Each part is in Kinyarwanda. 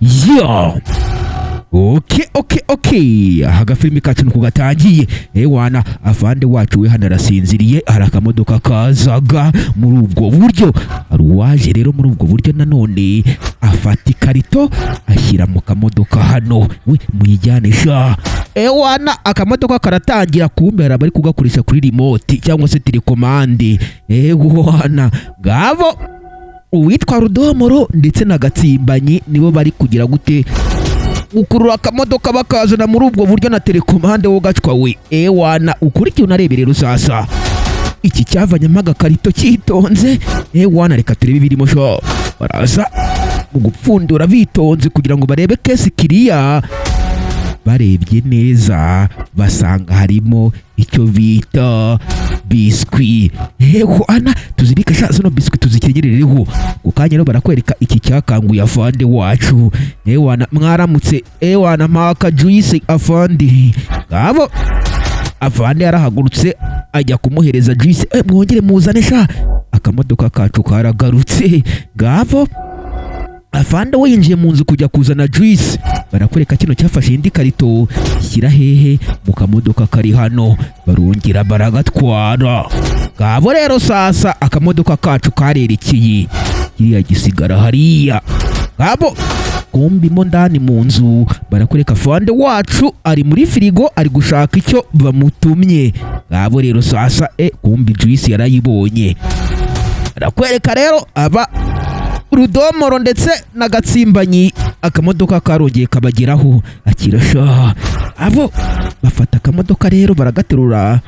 Yo. Okay. Agafilimi kacu nuko gatangiye. Wana afande wacu we hano arasinziriye, hari akamodoka kazaga muri ubwo buryo. Hari uwaje rero muri ubwo buryo nanone afata ikarito ashyira mu kamodoka hano. We muyijyanisha. Wana akamodoka karatangira, kumbe hari abari kugakoresha kuri remote cyangwa se telekomande. Wana ngabo uwitwa Rudomoro ndetse na Gatsimbanyi nibo bari kugira gute ukurura akamodoka bakazana muri ubwo buryo na telekomande wo gacwa we. Wana ukurikiye unareberera sasa iki cyavanyemo agakarito cyitonze. Wana reka turebe birimo sho. Baraza mu gupfundura bitonze kugira ngo barebe kesi kiriya. Barebye neza basanga harimo icyo bita biswi. Wana tuzirika sha zino biswi tuzikegerereho. Ukanya rero barakwereka iki cyakanguye afande wacu. Wana mwaramutse. Wana maka juice afande. Ngabo afande yarahagurutse ajya kumuhereza juice. Mwongere muzane sha. Akamodoka kacu karagarutse. Ngabo afande we yinjiye mu nzu kujya kuzana juice. Barakwereka kino cyafashe indi karito shyira hehe mu kamodoka kari hano. Barongera baragatwara. Ngabo rero sasa akamodoka kacu karerekeye kiriya gisigara hariya. Ngabo kumbi mo ndani mu nzu barakwereka afande wacu ari muri firigo ari gushaka icyo bamutumye. Ngabo rero sasa kumbi juice yarayibonye. Barakwereka rero aba Rudomoro ndetse na Gatsimbanyi akamodoka karongeye kabageraho akirasha. Abo bafata akamodoka rero baragaterura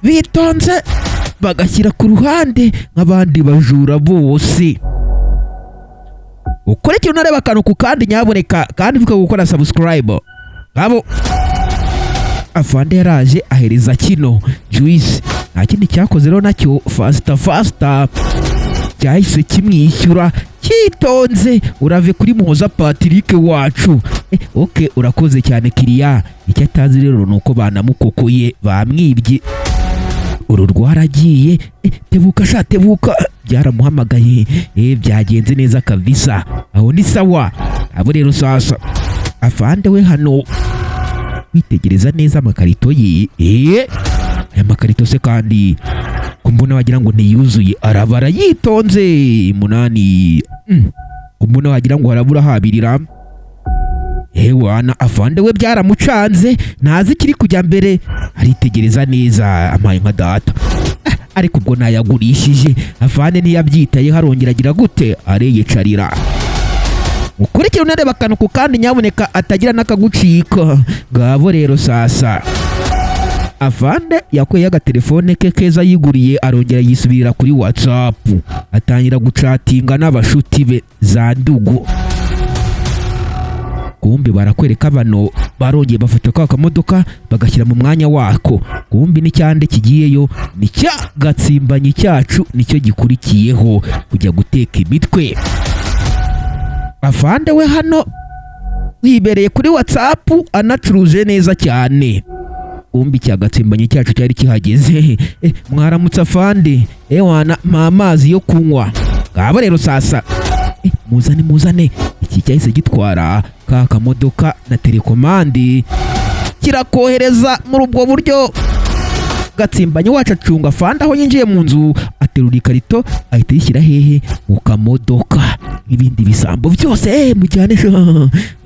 bitonze bagashyira ku ruhande nk'abandi bajura bose. Ukurikira unareba akantu ku kandi nyaboneka kandi vuga gukora subscribe. Abo afande yaraje ahereza kino juice, nta kindi cyakoze rero nacyo fasta cyahise kimwishyura cyitonze. Urave kuri Muhoza Patrick wacu. Okay urakoze cyane kiriya. Icyo atazi rero nuko banamukokoye bamwibye. Uru rwaragiye. Tebuka sha tebuka. Byaramuhamagaye. Byagenze neza kabisa. Aho ni sawa. Abo rero sasa afande we hano witegereza neza amakarito ye. Aya makarito se kandi kumbona wagira ngo ntiyuzuye, arabara yitonze 8. Kumbona wagira ngo harabura habirira. Wana afande we byaramucanze ntazi kiri kujya mbere, aritegereza neza amaye nka data. Ariko ubwo nayagurishije afande ntiyabyitaye, harongera agira gute areyecarira. Ukurikira unareba akantu ku kandi nyaboneka atagira n'akagucika. Ngabo rero sasa afande yakweye agatelefone ke keza yiguriye, arongera yisubirira kuri WhatsApp atangira gucatinga n'abashuti be za ndugu. Kumbi barakwereka bano barongeye bafata ka kamodoka bagashyira mu mwanya wako. Kumbi n'icyande kigiyeyo ni cya Gatsimbanyi cyacu nicyo gikurikiyeho kujya guteka imitwe. Afande we hano yibereye kuri WhatsApp anacuruje neza cyane. Kumbi cya Gatsimbanyi cyacu cyari kihageze. Mwaramutse afande. Wana amazi yo kunywa. Ngabo rero sasa muzane iki cyahise gitwara ka kamodoka na telekomande kirakohereza muri ubwo buryo. Gatsimbanyi wacu acunga afande aho yinjiye mu nzu, aterura ikarito ahita yishyira hehe mu kamodoka. Ibindi bisambo byose mujyane sha.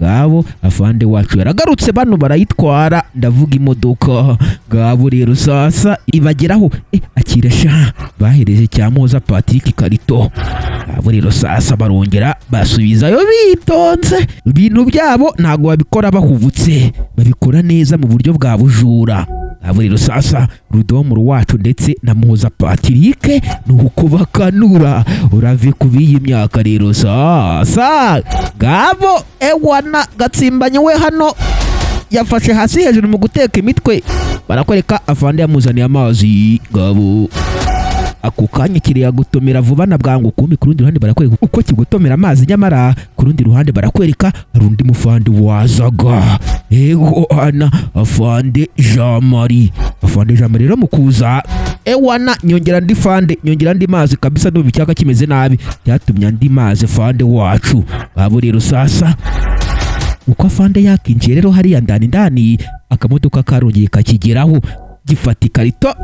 Ngabo afande wacu yaragarutse, bano barayitwara ndavuga imodoka. Ngabo rero sasa ibageraho akira sha. Bahereje cya Muhoza Patrick ikarito. Ngabo rero sasa barongera basubizayo bitonze. Ibintu byabo ntago babikora bahubutse, babikora neza mu buryo bwa bujura. Ngabo rero sasa Rudomoro wacu ndetse na Muhoza Patrick nuko bakanura. Urave kubiyi imyaka rero sasa. Ngabo wana Gatsimbanyi we hano yafashe hasi hejuru mu guteka imitwe. Barakwereka afande yamuzaniye amazi. Ngabo ako kanya kiriya gutomera vuba na bwangu. Kumbi ku rundi ruhande barakwereka uko kigutomera amazi, nyamara ku rundi ruhande barakwereka hari undi mufande wazaga. Wana afande Jean Marie. Afande Jean Marie rero mukuza wana nyongera ndi fande, nyongera ndi mazi kabisa, no bicyaka kimeze nabi, byatumye ndi mazi fande wacu. Babo rero sasa uko afande yakinjiye rero hariya ndani akamodoka karongeye kakigeraho gifata ikarito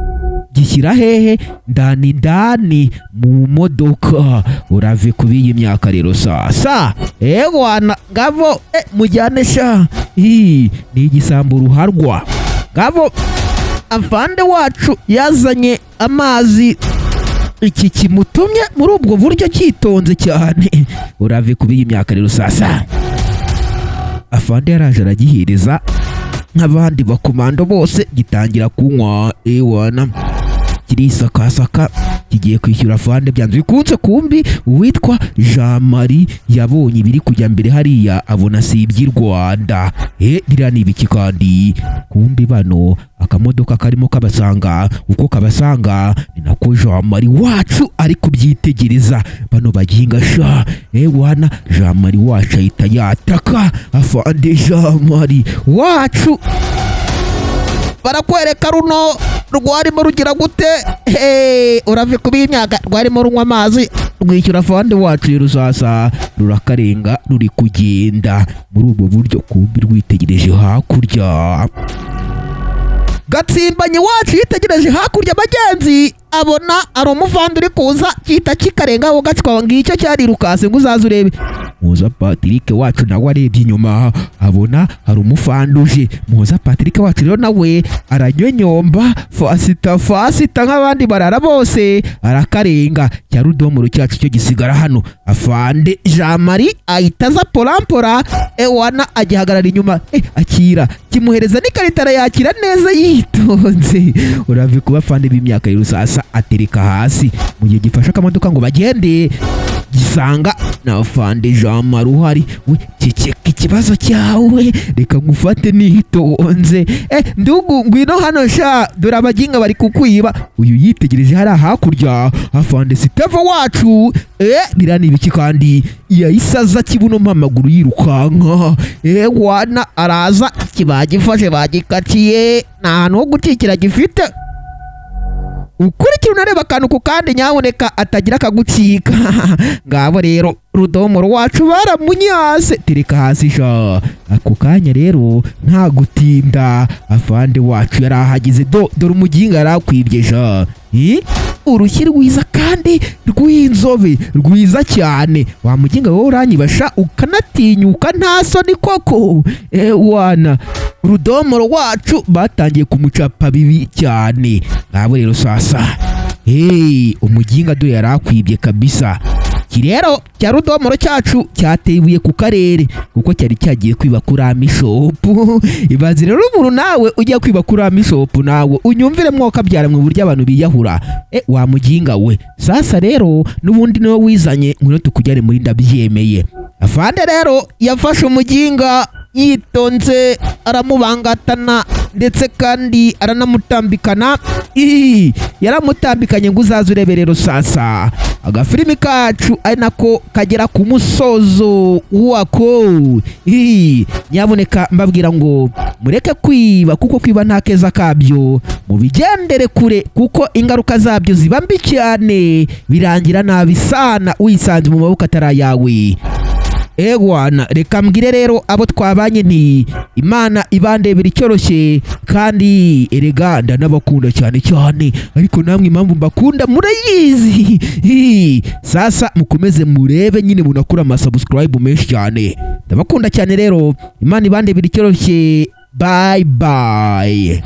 gishyira hehe ndani mu modoka. Urave kubiyi myaka rero sasa wana ngavo mujyane sha ni igisambu ruharwa. Ngavo afande wacu yazanye amazi, iki kimutumye muri ubwo buryo cyitonze cyane. Urave kubiyi myaka rero sasa afande yaraje aragihereza nk'abandi bakomando bose, gitangira kunywa wana kirisakasaka kigiye kwishyura afande byanze bikunze. Kumbi uwitwa Jean Marie yabonye ibiri kujya mbere hariya abona si iby'i Rwanda. Biriya ni ibiki kandi? Kumbi bano akamodoka karimo kabasanga, uko kabasanga ni nako Jean Marie wacu ari kubyitegereza. Bano baginga sha wana Jean Marie wacu ahita yataka afande Jean Marie wacu barakwereka runo rwarimo rugira gute? Urave kubiyi myaka rwarimo runywa amazi rwishyura afande wacu rero sasa rurakarenga ruri kugenda muri ubwo buryo. Kumbi rwitegereje hakurya, Gatsimbanyi wacu yitegereje hakurya bagenzi, abona ari umuvandi uri kuza cyita kikarengaho gacwa ngicyo cyarirukase ngo uzaze urebe. Muza Patrick wacu nawe arebye inyuma abona hari umufanduje. Muza Patrick wacu rero nawe aranyonyomba fasita nk'abandi barara bose arakarenga. Cya rudomoro cyacu cyo gisigara hano. Afande Jean Marie ahitaza polampora wana agihagarara inyuma akira kimuhereza n'ikarita arayakira neza yitonze. Urave kuba afande b'imyaka rero sasa atereka hasi mu gihe gifasha akamodoka ngo bagende, gisanga na afande Jean Marie uhari. Ceceka ikibazo cyawe reka ngufate nitonze. Ndugu ngwino hano sha dore abaginga bari kukwiba. Uyu yitegereje hari hakurya afande Steve wacu birani ibiki kandi? Yayisaza kibuno mpamaguru yirukanka wana araza kibagifashe bagikatiye nta hantu ho gucikira gifite. Ukurikira unareba akantu ku kandi nyaboneka atagira akagucika. Ngabo rero rudomoro wacu baramunyase tereka hasi sha. Ako kanya rero nta gutinda afande wacu yarahagize dore umuginga arakwibye sha. Urushyi rwiza kandi rw'inzobe rwiza cyane. Wa muginga wowe uranyibasha ukanatinyuka nta soni koko. Wana rudomoro wacu batangiye kumucapa bibi cyane. Ngabo rero sasa umuginga dore yarakwibye kabisa. Kirero cya rudomoro cyacu cyateye ibuye ku karere kuko cyari cyagiye kwiba kuri Amishopu. Ibaze rero umuntu nawe ujya kwiba kuri Amishopu nawe unyumvire mwoka byara mu buryo abantu biyahura. Wa muginga we sasa rero n'ubundi niwe wizanye ngwino tukujyane muri ndabyemeye. Afande rero yafashe umuginga yitonze aramubangatana ndetse kandi aranamutambikana. Yaramutambikanye ngo uzaze urebe rero sasa agafilimi kacu ari nako kagera ku musozo wako. Nyaboneka mbabwira ngo mureke kwiba kuko kwiba nta keza kabyo, mubigendere kure kuko ingaruka zabyo ziba mbi cyane, birangira nabi sana wisanze mu maboko atari yawe. Wana reka mbwire rero abo twabanye nti Imana ibandebera icyoroshye kandi erega ndanabakunda cyane ariko namwe impamvu mbakunda murayizi. Sasa mukomeze murebe nyine munakura subscribe menshi cyane. Ndabakunda cyane rero, Imana ibandebera icyoroshye. Bye bye.